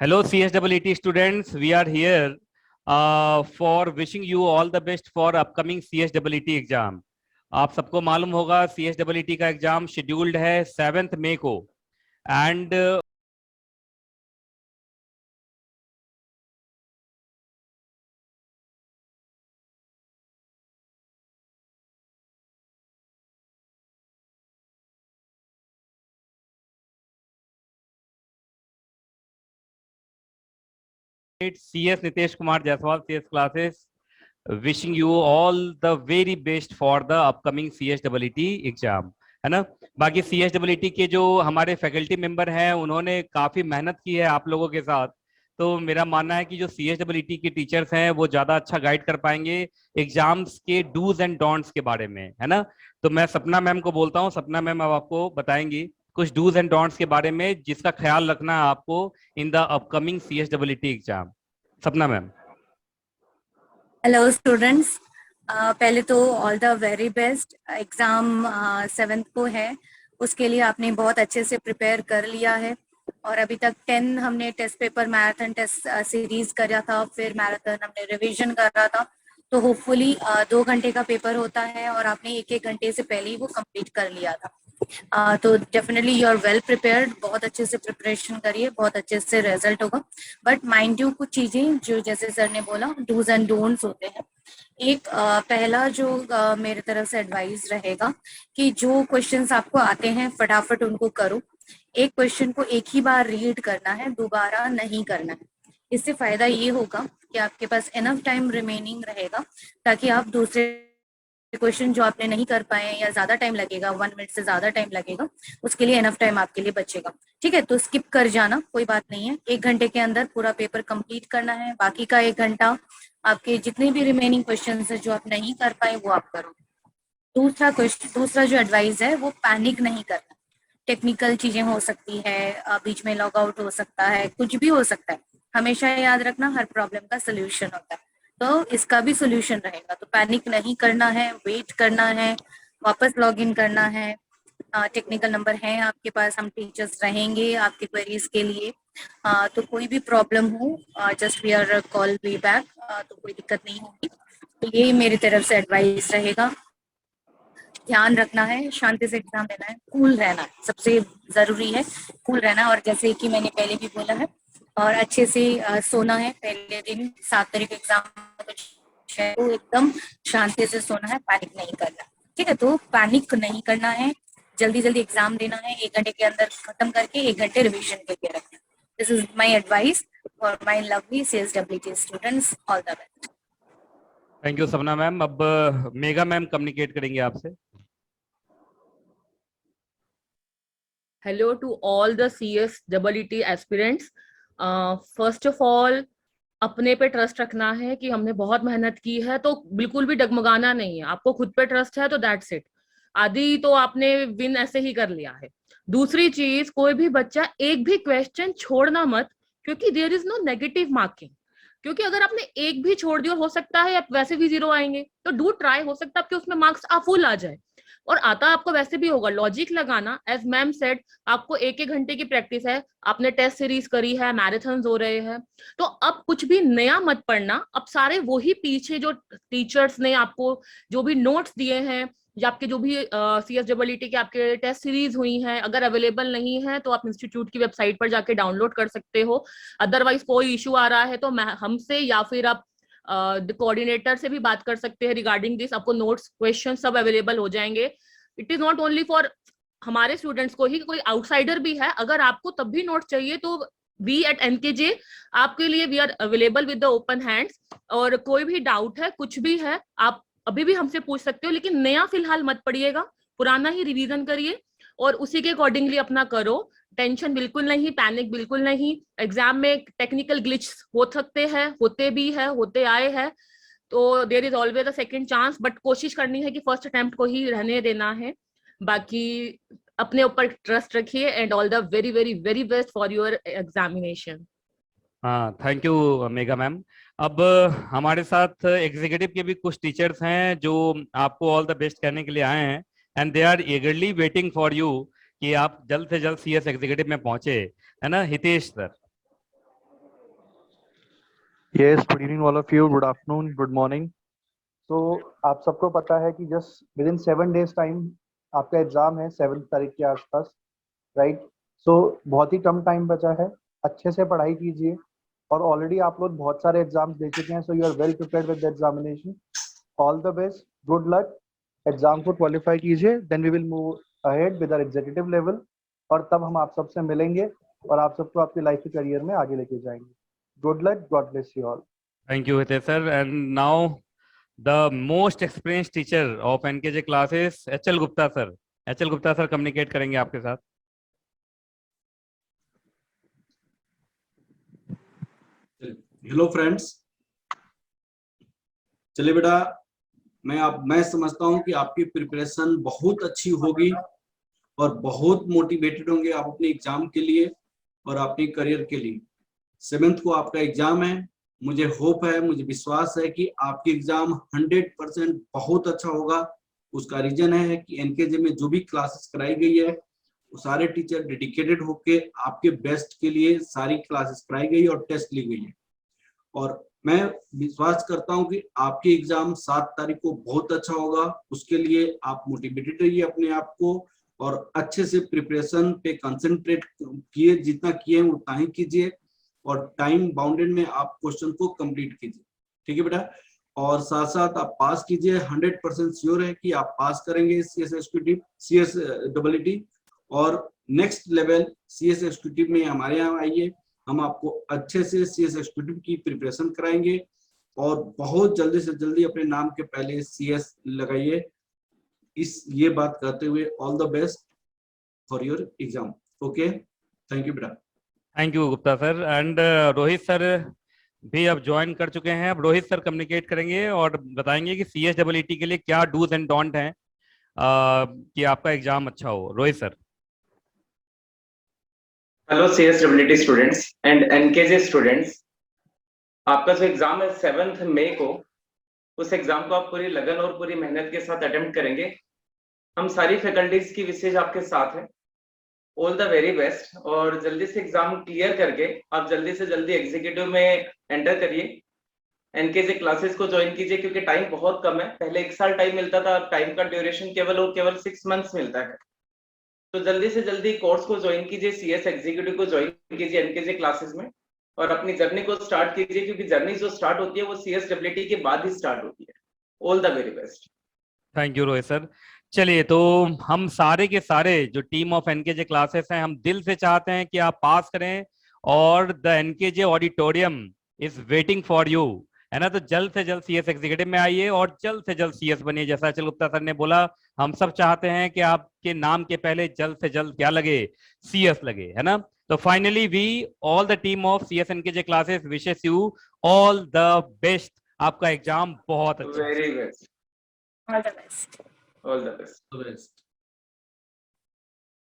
Hello, CSEET students. We are here for wishing you all the best for upcoming CSEET exam. आप सबको मालूम होगा CSEET का exam scheduled है 7 मई को and CS Nitesh Kumar Jaiswal CS classes wishing you all the very best for the upcoming CSEET exam, है ना. बाकी CSEET के जो हमारे फैकल्टी मेंबर हैं उन्होंने काफी मेहनत की है आप लोगों के साथ. तो मेरा मानना है कि जो CSEET के टीचर्स हैं वो ज्यादा अच्छा गाइड कर पाएंगे एग्जाम्स के डूज एंड डोंट्स के बारे में, है ना. तो मैं सपना मैम को बोलता हूँ. सपना मैम अब आपको बताएंगी कुछ डूज एंड डोंट्स के बारे में जिसका ख्याल रखना है आपको in the upcoming CSEET exam. सपना मैम. हेलो स्टूडेंट्स, पहले तो all the very best. Exam 7th को है, उसके लिए आपने बहुत अच्छे से प्रिपेयर कर लिया है. और अभी तक 10 हमने test paper marathon test series करा था, फिर मैराथन हमने रिवीजन करा था. तो होपफुली 2 घंटे का पेपर होता है और आपने एक घंटे से पहले ही वो कंप्लीट कर लिया था. तो definitely you are well prepared. बहुत अच्छे से प्रिपरेशन करिए, बहुत अच्छे से रिजल्ट होगा. बट माइंड यू कुछ चीजें जो जैसे सर ने बोला डूज एंड डोंट्स होते हैं. एक पहला जो मेरे तरफ से एडवाइस रहेगा कि जो क्वेश्चंस आपको आते हैं फटाफट उनको करो. एक क्वेश्चन को एक ही बार रीड करना है, दोबारा नहीं करना है. इससे फायदा ये होगा कि आपके पास इनफ टाइम रिमेनिंग रहेगा ताकि आप दूसरे क्वेश्चन जो आपने नहीं कर पाए या ज्यादा टाइम लगेगा, 1 मिनट से ज्यादा टाइम लगेगा, उसके लिए एनफ टाइम आपके लिए बचेगा. ठीक है, तो स्किप कर जाना, कोई बात नहीं है. 1 घंटे के अंदर पूरा पेपर कंप्लीट करना है. बाकी का 1 घंटा आपके जितने भी रिमेनिंग क्वेश्चन है जो आप नहीं कर पाए वो आप करो. दूसरा जो एडवाइस है वो पैनिक नहीं करना. टेक्निकल चीजें हो सकती है, बीच में लॉग आउट हो सकता है, कुछ भी हो सकता है. हमेशा याद रखना हर प्रॉब्लम का सोल्यूशन होता है, तो इसका भी सोल्यूशन रहेगा. तो पैनिक नहीं करना है, वेट करना है, वापस लॉग इन करना है. टेक्निकल नंबर है आपके पास, हम टीचर्स रहेंगे आपके क्वेरीज के लिए. तो कोई भी प्रॉब्लम हो just we are call way back, तो कोई दिक्कत नहीं होगी. तो ये मेरी तरफ से एडवाइस रहेगा. ध्यान रखना है, शांति से एग्जाम देना है, कूल रहना है, सबसे जरूरी है कूल रहना. और जैसे कि मैंने पहले भी बोला है, और अच्छे से सोना है. पहले दिन 7 तारीख एग्जाम तो एकदम शांति से सोना है, पैनिक नहीं करना. ठीक है, तो पैनिक नहीं करना है, जल्दी जल्दी एग्जाम देना है, 1 घंटे के अंदर खत्म करके 1 घंटे रिविजन के लिए रखना. This is my advice for my lovely CSEET students. All the best. Thank you सपना मैम. अब मेगा मैम कम्युनिकेट करेंगे आपसे. Hello to all the CSEET aspirants. First of all अपने पे ट्रस्ट रखना है कि हमने बहुत मेहनत की है, तो बिल्कुल भी डगमगाना नहीं है. आपको खुद पे ट्रस्ट है तो दैट्स इट. आदि तो आपने विन ऐसे ही कर लिया है. दूसरी चीज, कोई भी बच्चा एक भी क्वेश्चन छोड़ना मत, क्योंकि there is no negative marking. क्योंकि अगर आपने एक भी छोड़ दिया, हो सकता है आप वैसे भी 0 आएंगे, तो डू ट्राई, हो सकता है आपके उसमें मार्क्स फुल आ जाए. और आता आपको वैसे भी होगा. लॉजिक लगाना, एज मैम सेड, आपको 1-1 घंटे की प्रैक्टिस है, आपने टेस्ट सीरीज करी है, मैराथन हो रहे हैं, तो अब कुछ भी नया मत पढ़ना. अब सारे वही पीछे जो टीचर्स ने आपको जो भी नोट्स दिए हैं या आपके जो भी CSEET के आपके टेस्ट सीरीज हुई हैं, अगर अवेलेबल नहीं है तो आप इंस्टीट्यूट की वेबसाइट पर जाके डाउनलोड कर सकते हो. अदरवाइज कोई इशू आ रहा है तो हमसे या फिर आप कोऑर्डिनेटर से भी बात कर सकते हैं रिगार्डिंग दिस. आपको नोट्स, क्वेश्चन सब अवेलेबल हो जाएंगे. It is not only for हमारे स्टूडेंट्स को ही, कोई आउटसाइडर भी है, अगर आपको तब भी नोट चाहिए तो वी एट NKJ आपके लिए we are available with the open hands. और कोई भी डाउट है, कुछ भी है, आप अभी भी हमसे पूछ सकते हो. लेकिन नया फिलहाल मत पढ़िएगा, पुराना ही रिवीजन करिए और उसी के अकॉर्डिंगली अपना करो. टेंशन बिल्कुल नहीं, पैनिक बिल्कुल नहीं. एग्जाम में टेक्निकल ग्लिच हो सकते हैं, होते भी है, होते आए हैं, तो there is always a second chance. But कोशिश करनी है कि फर्स्ट अटेम्प्ट को ही रहने देना है. बाकी अपने ऊपर ट्रस्ट रखिए and all the very very very best for your examination. हाँ, थैंक यू मेगा मैम. अब हमारे साथ एग्जीक्यूटिव के भी कुछ टीचर्स हैं जो आपको ऑल द बेस्ट कहने के लिए आए हैं and they are eagerly waiting for you कि आप जल्द से जल्द CS एग्जीक्यूटिव में पहुंचे, है ना. Hitesh sir. Yes, good evening all of you. Good afternoon, good morning. तो आप सबको पता है कि just with in 7 days time आपका एग्जाम है 7 तारीख के आसपास, राइट? सो बहुत ही कम टाइम बचा है, अच्छे से पढ़ाई कीजिए और ऑलरेडी आप लोग बहुत सारे एग्जाम्स दे चुके हैं, so you are well prepared with the examination. All the best, good luck. Exam को क्वालिफाई कीजिए, then we will move ahead with our executive level और तब हम आप सबसे मिलेंगे और आप सबको आपकी लाइफ के करियर में आगे लेके जाएंगे. Good luck, God bless you all. Thank you, Hitesh sir. And now the most experienced teacher of NKJ classes, HL Gupta sir. HL Gupta sir communicate करेंगे आपके साथ. हेलो फ्रेंड्स, चलिए बेटा, मैं समझता हूं कि आपकी प्रिपरेशन बहुत अच्छी होगी और बहुत मोटिवेटेड होंगे आप अपने एग्जाम के लिए और अपने करियर के लिए. 7th को आपका एग्जाम है. मुझे होप है, मुझे विश्वास है कि आपकी एग्जाम 100% बहुत अच्छा होगा. उसका रीजन है कि एनकेजे में जो भी क्लासेस कराई गई है वो सारे टीचर डेडिकेटेड होके आपके बेस्ट के लिए सारी क्लासेस कराई गई और टेस्ट ली गई है. और मैं विश्वास करता हूं कि आपकी एग्जाम 7 तारीख को बहुत अच्छा होगा. उसके लिए आप मोटिवेटेड रहिए अपने आप को और अच्छे से प्रिपरेशन पे कंसंट्रेट किए, जितना किए उतना ही कीजिए और टाइम बाउंडेड में आप क्वेश्चन को कंप्लीट कीजिए. ठीक है बेटा, और साथ साथ आप पास कीजिए. 100% श्योर है कि आप पास करेंगे CS EXECUTIVE और नेक्स्ट लेवल CS EXECUTIVE में हमारे यहाँ आइए. हम आपको अच्छे से CS EXECUTIVE की प्रिपरेशन कराएंगे और बहुत जल्दी से जल्दी अपने नाम के पहले CS लगाइए. ये बात करते हुए all the best for your exam. Okay, thank you बेटा. Thank you Gupta sir. And Rohit sir भी अब ज्वाइन कर चुके हैं. अब रोहित सर कम्युनिकेट करेंगे और बताएंगे कि CSEET के लिए क्या डूज एंड डोंट हैं कि आपका एग्जाम अच्छा हो. Rohit sir. Hello CSEET students and NKJ students, आपका जो एग्जाम है 7 मई को, उस एग्जाम को आप पूरी लगन और पूरी मेहनत के साथ अटेम्प्ट करेंगे. हम सारी फैकल्टीज की विशेष आपके साथ हैं. ऑल द वेरी बेस्ट और जल्दी से एग्जाम क्लियर करके आप जल्दी से जल्दी एग्जीक्यूटिव में एंटर करिए. NKJ क्लासेस को ज्वाइन कीजिए क्योंकि टाइम बहुत कम है. पहले 1 साल टाइम मिलता था, अब टाइम का ड्यूरेशन केवल 6 मंथ्स मिलता है. तो जल्दी से जल्दी कोर्स को ज्वाइन कीजिए, CS एग्जीक्यूटिव को ज्वाइन कीजिए NKJ क्लासेस में और अपनी जर्नी को स्टार्ट कीजिए क्योंकि जर्नी जो स्टार्ट होती है वो CSEET के बाद ही स्टार्ट होती है. All the very best. Thank you Rohit sir. चलिए, तो हम सारे के सारे जो टीम ऑफ NKJ क्लासेस हैं, हम दिल से चाहते हैं कि आप पास करें और the NKJ auditorium is waiting for you, है ना. तो जल्द से जल्द CS एग्जीक्यूटिव में आइए और जल्द से जल्द CS बनिए. जैसा अचल गुप्ता सर ने बोला, हम सब चाहते हैं कि आपके नाम के पहले जल्द से जल्द क्या लगे, CS लगे, है ना. तो finally we all the team of CS NKJ classes wishes you all the best. आपका एग्जाम बहुत अच्छा. Very best. All the best. All the best. Best.